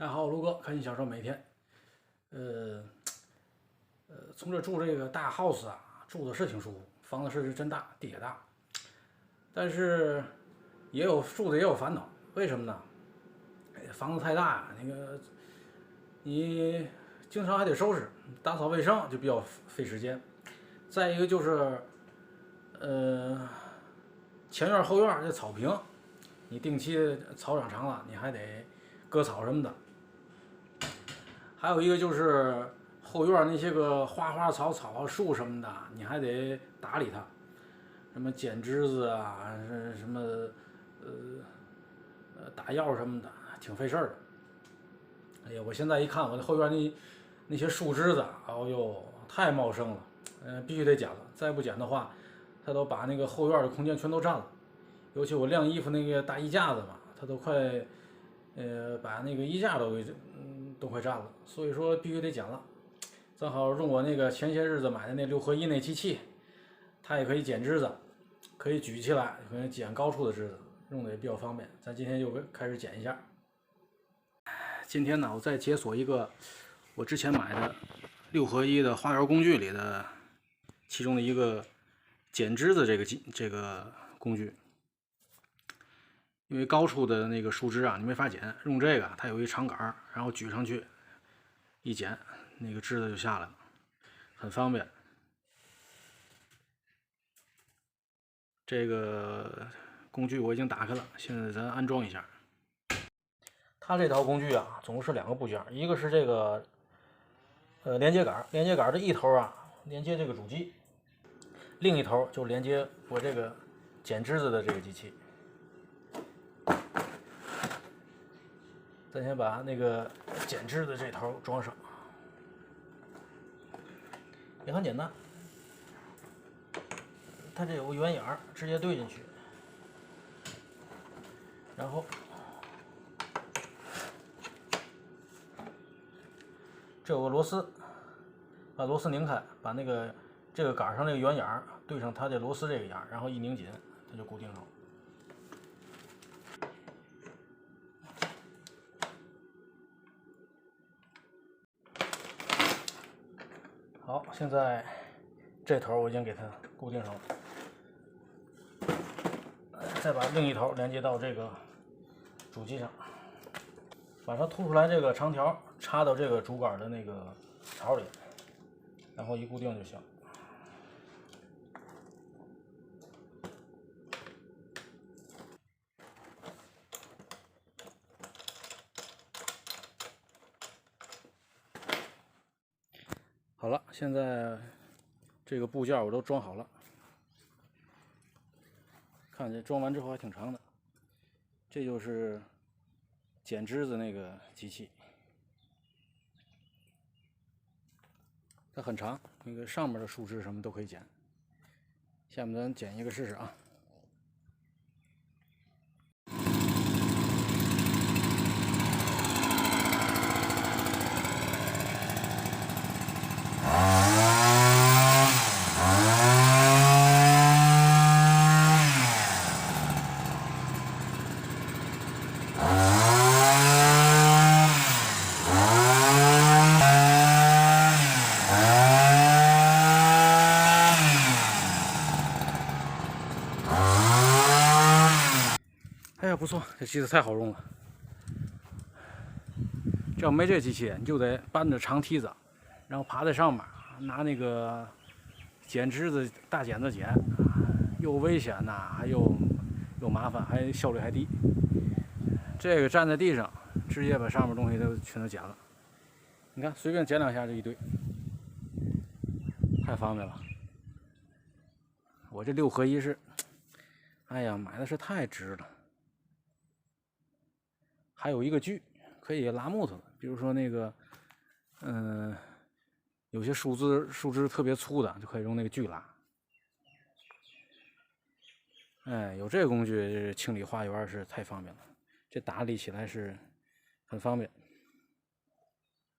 大家好，我卢哥，看你小说每天。从这住这个大 house 啊，住的是挺舒服，房子是真大，地也大，但是住的也有烦恼，为什么呢？房子太大呀，你经常还得收拾，打扫卫生就比较费时间。再一个就是，前院后院这草坪，你定期草长长了，你还得割草什么的。还有一个就是后院那些个花草树什么的，你还得打理它，什么剪枝子啊，什么打药什么的，挺费事儿的。哎呀，我现在一看我的后院那些树枝子，哦呦，太茂盛了，必须得剪了，再不剪的话，它都把那个后院的空间全都占了。尤其我晾衣服那个大衣架子嘛，它都快，把那个衣架都快占了，所以说必须得剪了。正好用我那个前些日子买的那6合1那机器，它也可以剪枝子，可以举起来，可以剪高处的枝子，用的也比较方便。咱今天就开始剪一下。今天呢，我再解锁一个我之前买的6合1的花园工具里的其中的一个剪枝子这个工具。因为高处的那个树枝啊，你没法剪，用这个它有一长杆，然后举上去一剪，那个枝子就下来了，很方便。这个工具我已经打开了，现在咱安装一下。它这套工具啊，总共是2个部件，一个是这个连接杆，连接杆的一头啊连接这个主机，另一头就连接我这个剪枝子的这个机器。咱先把那个剪枝的这头装上，也很简单，它这有个圆眼儿，直接对进去，然后这有个螺丝，把螺丝拧开，把这个杆上那个圆眼儿对上它的螺丝这个眼儿，然后一拧紧，它就固定上了。好，现在这头我已经给它固定上了，再把另一头连接到这个主机上，把它凸出来这个长条插到这个主杆的那个槽里，然后一固定就行。好了，现在这个部件我都装好了，看这装完之后还挺长的。这就是剪枝子那个机器，它很长，那个上面的树枝什么都可以剪。下面咱剪一个试试啊。哎呀，不错，这机子太好用了。这要没这机器，你就得搬着长梯子，然后爬在上面，拿那个剪枝子大剪子剪，又危险呐，又麻烦，还效率还低。这个站在地上，直接把上面东西全都剪了。你看，随便剪2下就一堆，太方便了。我这6合1是，哎呀，买的是太值了。还有一个锯，可以拉木头的，比如说那个，有些树枝特别粗的，就可以用那个锯拉。哎，有这个工具，清理花园是太方便了，这打理起来是很方便。